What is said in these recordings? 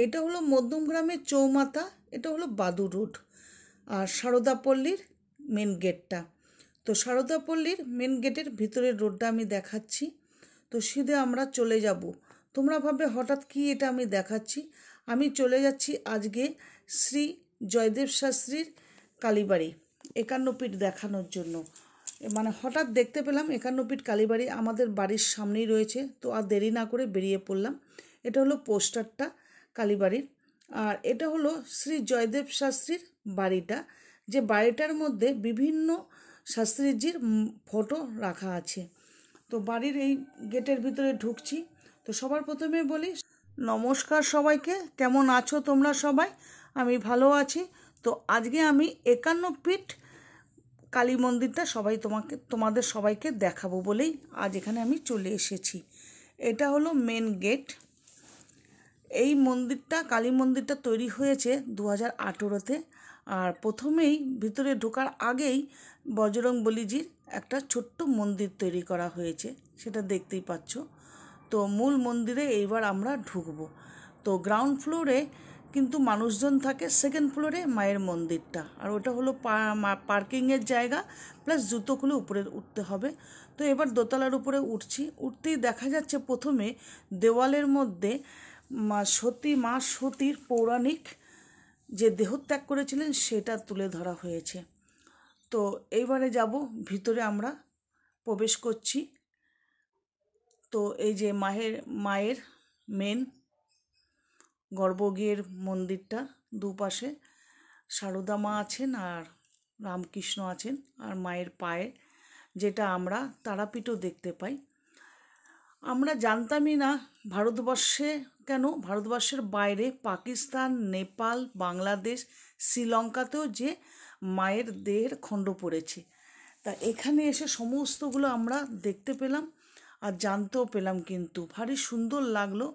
এটা হলো মধ্যমগ্রামের চৌমাথা, এটা হলো বাদু রোড আর সারদাপল্লীর মেন গেটটা। তো সারদাপল্লীর মেন গেটের ভিতরের রোডটা আমি দেখাচ্ছি। তো সিধে আমরা চলে যাব। তোমরা ভাবে হঠাৎ কি এটা আমি দেখাচ্ছি। আমি চলে যাচ্ছি আজকে শ্রী জয়দেব শাস্ত্রীর কালীবাড়ি 51 ফিট দেখানোর জন্য। মানে হঠাৎ দেখতে পেলাম 51 ফিট কালীবাড়ি আমাদের বাড়ির সামনেই রয়েছে, তো আর দেরি না করে বেরিয়ে পড়লাম। এটা হলো পোস্টারটা কালীবাড়ির, আর এটা হলো শ্রী জয়দেব শাস্ত্রীর বাড়িটা, যে বাড়িটার মধ্যে বিভিন্ন শাস্ত্রীজির ফটো রাখা আছে। তো বাড়ির এই গেটের ভিতরে ঢুকছি। তো সবার প্রথমে বলি নমস্কার সবাইকে, কেমন আছো তোমরা সবাই? আমি ভালো আছি। তো আজকে আমি 51 ফিট কালী মন্দিরটা তোমাদের সবাইকে দেখাবো বলেই আজ এখানে আমি চলে এসেছি। এটা হলো মেন গেট। এই মন্দিরটা, কালী মন্দিরটা তৈরি হয়েছে 2018-তে। আর প্রথমেই ভিতরে ঢোকার আগেই বজরংবলীজির একটা ছোট্ট মন্দির তৈরি করা হয়েছে, সেটা দেখতেই পাচ্ছ। তো মূল মন্দিরে এইবার আমরা ঢুকবো। তো গ্রাউন্ড ফ্লোরে কিন্তু মানুষজন থাকে, সেকেন্ড ফ্লোরে মায়ের মন্দিরটা, আর ওটা হলো পার্কিংয়ের জায়গা, প্লাস জুতো খুলে উপরে উঠতে হবে। তো এবার দোতলার উপরে উঠছি। উঠতেই দেখা যাচ্ছে প্রথমে দেওয়ালের মধ্যে মা সতীর পৌরাণিক যে দেহত্যাগ করেছিলেন সেটা তুলে ধরা হয়েছে। তো এইবারে যাব ভিতরে, আমরা প্রবেশ করছি। তো এই যে মায়ের মেন গর্ভগৃহের মন্দিরটা, দুপাশে সারদা মা আছেন আর রামকৃষ্ণ আছেন, আর মায়ের পায়ে যেটা আমরা তারাপীঠও দেখতে পাই। আমরা জানতামই না ভারতবর্ষে কেন, ভারতবর্ষের বাইরে পাকিস্তান, নেপাল, বাংলাদেশ, শ্রীলঙ্কাতেও যে মায়ের দেহের খণ্ড পড়েছে। তা এখানে এসে সমস্তগুলো আমরা দেখতে পেলাম আর জানতেও পেলাম, কিন্তু ভারী সুন্দর লাগলো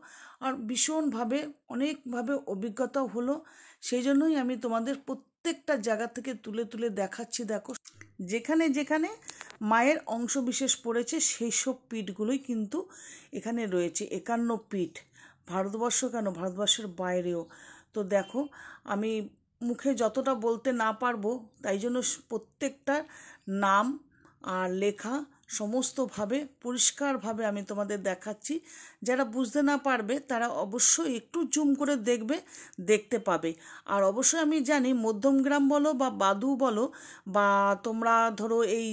আর ভীষণভাবে অনেকভাবে অভিজ্ঞতাও হলো। সেই জন্যই আমি তোমাদের প্রত্যেকটা জায়গা থেকে তুলে তুলে দেখাচ্ছি। দেখো, যেখানে যেখানে মায়ের অংশ বিশেষ পড়েছে সেই সব পীঠগুলোই কিন্তু এখানে রয়েছে। 51 পীঠ, ভারতবর্ষ কেন, ভারতবর্ষের বাইরেও। তো দেখো, আমি মুখে যতটা বলতে না পারবো, তাই জন্য প্রত্যেকটার নাম আর লেখা সমস্তভাবে পরিষ্কারভাবে আমি তোমাদের দেখাচ্ছি। যারা বুঝতে না পারবে তারা অবশ্যই একটু জুম করে দেখতে পাবে। আর অবশ্যই আমি জানি মধ্যমগ্রাম বলো বা বাদু বলো, বা তোমরা ধরো এই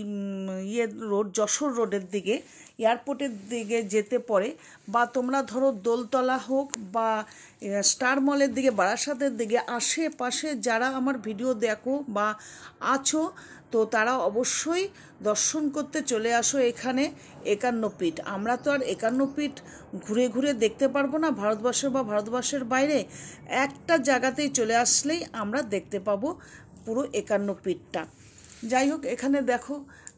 রোড, যশোর রোডের দিকে, এয়ারপোর্টের দিকে যেতে পড়ে, বা তোমরা ধরো দোলতলা হোক বা স্টার মলের দিকে, বারাসাতের দিকে, আশেপাশে যারা আমার ভিডিও দেখো বা আছো, তো তারা অবশ্যই দর্শন করতে চলে আসো এখানে 51 ফিট। আমরা তো আর 51 ফিট ঘুরে ঘুরে দেখতে পারবো না ভারতবর্ষে বা ভারতবর্ষের বাইরে। একটা জায়গাতেই চলে আসলেই আমরা দেখতে পাবো পুরো 51 ফিটটা। যাই হোক, এখানে দেখো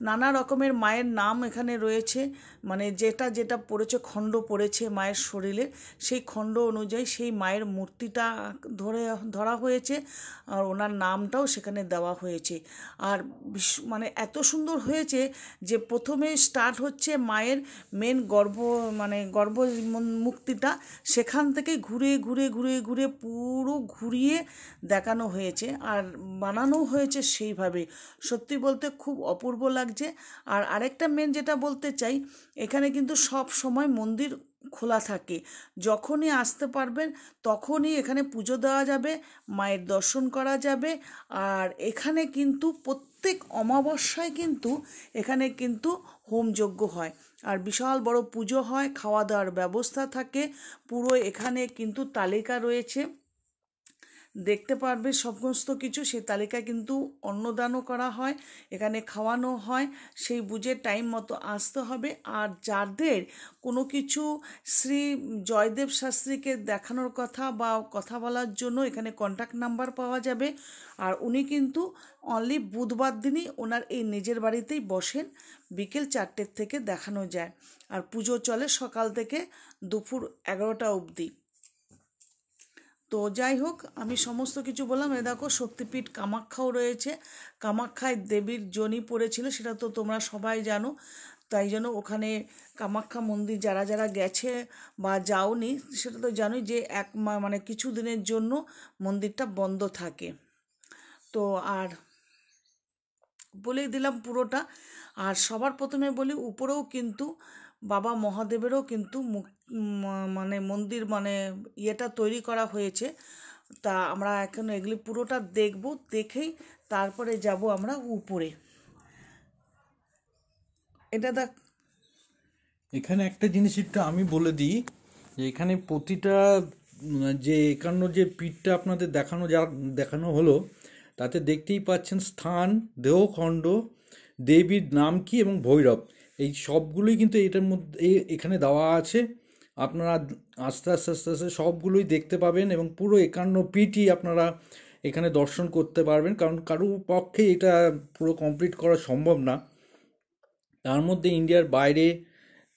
নানা রকমের মায়ের নাম এখানে রয়েছে, মানে যেটা যেটা পড়েছে, খণ্ড পড়েছে মায়ের শরীরে, সেই খণ্ড অনুযায়ী সেই মায়ের মূর্তিটা ধরা হয়েছে, আর ওনার নামটাও সেখানে দেওয়া হয়েছে। আর মানে এত সুন্দর হয়েছে যে প্রথমে স্টার্ট হচ্ছে মায়ের মেন গর্ভ মুক্তিটা, সেখান থেকে ঘুরে ঘুরে ঘুরে ঘুরে পুরো ঘুরিয়ে দেখানো হয়েছে আর বানানো হয়েছে সেইভাবে। সত্যি বলতে খুব অপূর্ব লাগছে। আর আরেকটা মেন যেটা বলতে চাই, এখানে কিন্তু সব সময় মন্দির খোলা থাকে। যখনই আসতে পারবেন তখনই এখানে পুজো দেওয়া যাবে, মায়ের দর্শন করা যাবে। আর এখানে কিন্তু প্রত্যেক অমাবস্যায় কিন্তু এখানে কিন্তু হোমযজ্ঞ হয়, আর বিশাল বড় পুজো হয়, খাওয়া দাওয়ার ব্যবস্থা থাকে পুরো। এখানে কিন্তু তালিকা রয়েছে, দেখতে পারবে সমস্ত কিছু। সেই তালিকায় কিন্তু অন্নদানও করা হয়, এখানে খাওয়ানো হয়। সেই বুঝে টাইম মতো আসতে হবে। আর যাদের কোনো কিছু শ্রী জয়দেব শাস্ত্রীকে দেখানোর কথা বা কথা বলার জন্য এখানে কন্ট্যাক্ট নাম্বার পাওয়া যাবে। আর উনি কিন্তু অনলি বুধবার দিনই ওনার এই নিজের বাড়িতেই বসেন, বিকেল 4টের থেকে দেখানো যায়। আর পুজো চলে সকাল থেকে দুপুর 11টা অবধি। তো যাই হোক, আমি সমস্ত কিছু বললাম। এ দেখো, শক্তিপীঠ কামাখ্যাও রয়েছে। কামাখ্যায় দেবীর যোনি পড়েছিল, সেটা তো তোমরা সবাই জানো। তাই জন্য ওখানে কামাখ্যা মন্দির যারা যারা গেছে বা যাওনি সেটা তো জানোই যে মানে কিছু দিনের জন্য মন্দিরটা বন্ধ থাকে। তো আর বলেই দিলাম পুরোটা। আর সবার প্রথমে বলি, উপরেও কিন্তু বাবা মহাদেবেরও কিন্তু মানে মন্দির মানে ইয়েটা তৈরি করা হয়েছে। তা আমরা এখন এগুলি পুরোটা দেখব, দেখেই তারপরে যাব আমরা উপরে। এটা দেখ, এখানে একটা জিনিস একটু আমি বলে দিই যে এখানে প্রতিটা যে একান্ন যে পীঠটা আপনাদের দেখানো হলো, তাতে দেখতেই পাচ্ছেন স্থান, দেহখণ্ড, দেবীর নাম কি এবং ভৈরব, এই সবগুলোই কিন্তু এটার মধ্যে এখানে দেওয়া আছে। আপনারা আস্তে আস্তে আস্তে আস্তে সবগুলোই দেখতে পাবেন এবং পুরো একান্ন পীঠই আপনারা এখানে দর্শন করতে পারবেন, কারণ কারোর পক্ষে এটা পুরো কমপ্লিট করা সম্ভব না। তার মধ্যে ইন্ডিয়ার বাইরে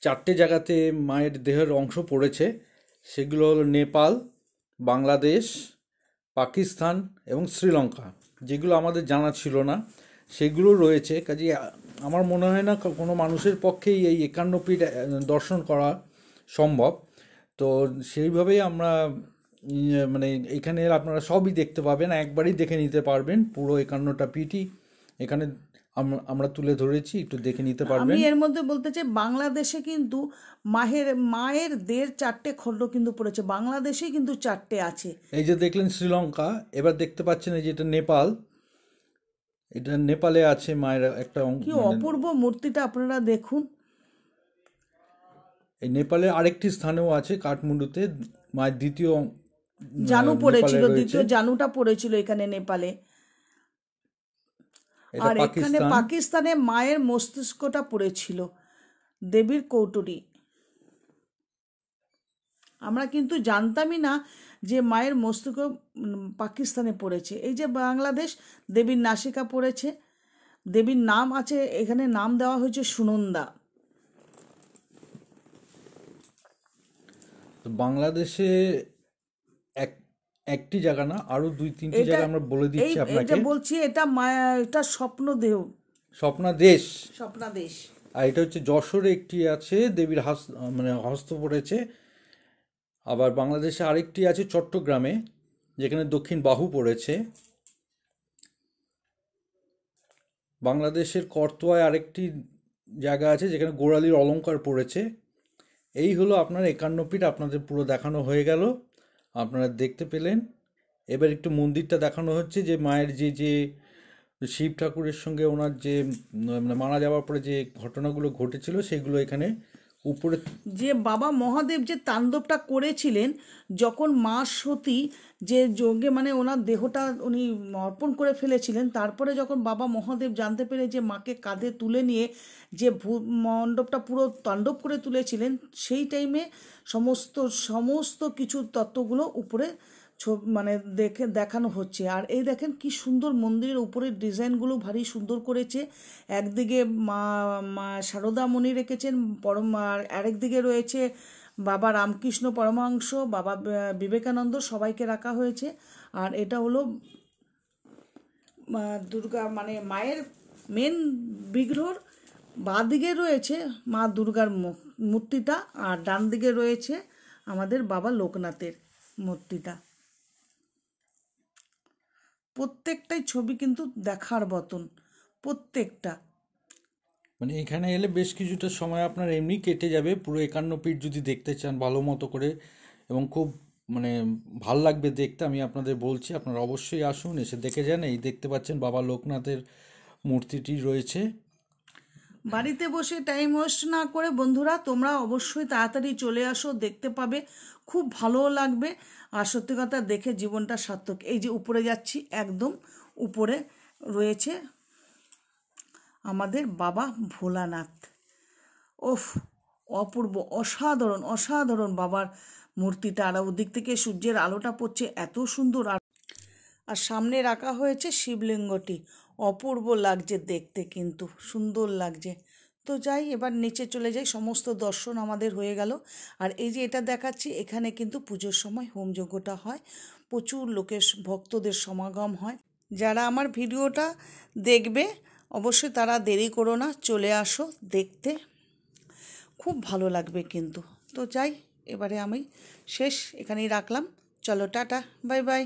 4টে জায়গাতে মায়ের দেহের অংশ পড়েছে, সেগুলো হলো নেপাল, বাংলাদেশ, পাকিস্তান এবং শ্রীলঙ্কা, যেগুলো আমাদের জানা ছিল না সেগুলো রয়েছে। কাজে আমার মনে হয় না কোনো মানুষের পক্ষেই এই 51 পীঠ দর্শন করা সম্ভব। তো সেইভাবেই আমরা মানে এখানে আপনারা সবই দেখতে পাবেন, একবারই দেখে নিতে পারবেন, পুরো 51টা পীঠই এখানে আমরা তুলে ধরেছি, একটু দেখে নিতে আমি পারবেন। এর মধ্যে বলতে চাই বাংলাদেশে কিন্তু মায়ের দেড় 4টে খণ্ড কিন্তু পড়েছে, বাংলাদেশেই কিন্তু 4টে আছে। এই যে দেখলেন শ্রীলঙ্কা, এবার দেখতে পাচ্ছেন এই যে এটা নেপাল, এটা নেপালে আছে মায়ের একটা কি মানে অপূর্ব মূর্তিটা আপনারা দেখুন। এই নেপালের আরেকটি স্থানেও আছে, কাঠমান্ডুতে মায়ের দ্বিতীয় জানু নেপালে পড়েছিল, রয়েছে। দ্বিতীয় জানুটা পড়েছিল এখানে নেপালে। এটা আর এখানে পাকিস্তান। পাকিস্তানে মায়ের মস্তিষ্কটা পড়েছিল, দেবীর কৌটুরি। আমরা কিন্তু জানতামই না যে মায়ের মস্তিষ্ক পাকিস্তানে পড়েছে। এই যে বাংলাদেশ, দেবীর নাসিকা পড়েছে, দেবীর নাম আছে এখানে, নাম দেওয়া হয়েছে সুনন্দা। তো বাংলাদেশে এক একটি জায়গা না, আরো 2-3টি এটা জায়গা আমরা বলে এই দিচ্ছি এটা আপনাকে। বলছি, এটা মায়া, এটা স্বপ্ন দেহ, স্বপ্নাদেশ। স্বপ্নাদেশ। আর এটা হচ্ছে যশোরে একটি আছে, দেবীর মানে হস্ত পড়েছে। আবার বাংলাদেশে আরেকটি আছে চট্টগ্রামে, যেখানে দক্ষিণ বাহু পড়েছে। বাংলাদেশের করতোয়ায় আরেকটি জায়গা আছে যেখানে গোড়ালির অলংকার পড়েছে। এই হলো আপনার 51 পীঠ, আপনাদের পুরো দেখানো হয়ে গেল, আপনারা দেখতে পেলেন। এবার একটু মন্দিরটা দেখানো হচ্ছে, যে মায়ের যে শিব ঠাকুরের সঙ্গে ওনার যে মানে মারা যাওয়ার পরে যে ঘটনাগুলো ঘটেছিল সেগুলো এখানে উপরে। যে বাবা মহাদেব যে তাণ্ডবটা করেছিলেন যখন মা সতী যে যজ্ঞে মানে ওনার দেহটা উনি অর্পণ করে ফেলেছিলেন, তারপরে যখন বাবা মহাদেব জানতে পেরে যে মাকে কাঁধে তুলে নিয়ে যে মণ্ডপটা পুরো তাণ্ডব করে তুলেছিলেন, সেই টাইমে সমস্ত সমস্ত কিছু তত্ত্বগুলো উপরে মানে দেখানো হচ্ছে। আর এই দেখেন কি সুন্দর মন্দিরের উপরের ডিজাইনগুলো ভারী সুন্দর করেছে। একদিকে মা সারদামণি রেখেছেন, আর আরেকদিকে রয়েছে বাবা রামকৃষ্ণ পরমহংস, বাবা বিবেকানন্দ, সবাইকে রাখা হয়েছে। আর এটা হলো দুর্গা মানে মায়ের মেন বিগ্রহর বাঁ দিকে রয়েছে মা দুর্গার মূর্তিটা, আর ডান দিকে রয়েছে আমাদের বাবা লোকনাথের মূর্তিটা। প্রত্যেকটাই ছবি কিন্তু দেখার মতন, প্রত্যেকটা। মানে এখানে এলে বেশ কিছুটা সময় আপনার এমনি কেটে যাবে, পুরো 51 পীঠ যদি দেখতে চান ভালো মতো করে, এবং খুব মানে ভাল লাগবে দেখতে। আমি আপনাদের বলছি, আপনারা অবশ্যই আসুন, এসে দেখে যান। এই দেখতে পাচ্ছেন বাবা লোকনাথের মূর্তিটি রয়েছে। বাড়িতে বসে টাইম ওয়েস্ট না করে বন্ধুরা তোমরা অবশ্যই তাড়াতাড়ি চলে আসো, দেখতে পাবে, খুব ভালোও লাগবে। আর সত্যি কথা দেখে জীবনটা সার্থক। এই যে উপরে যাচ্ছি, একদম উপরে রয়েছে আমাদের বাবা ভোলানাথ। ওফ, অপূর্ব, অসাধারণ অসাধারণ বাবার মূর্তিটা। আর ওদিক থেকে সূর্যের আলোটা পড়ছে, এত সুন্দর। আর সামনে রাখা হয়েছে শিবলিঙ্গটি, অপূর্ব লাগছে দেখতে, কিন্তু সুন্দর লাগছে। তো যাই, এবার নিচে চলে যাই, সমস্ত দর্শন আমাদের হয়ে গেল। আর এই যে এটা দেখাচ্ছি, এখানে কিন্তু পুজোর সময় হোমযজ্ঞটা হয়, প্রচুর লোকের ভক্তদের সমাগম হয়। যারা আমার ভিডিওটা দেখবে অবশ্যই তারা দেরি করো না, চলে আসো দেখতে। খুব ভালো লাগবে কিন্তু। তো যাই, এবারে আমি শেষ এখানেই রাখলাম। চলো টাটা, বাই বাই।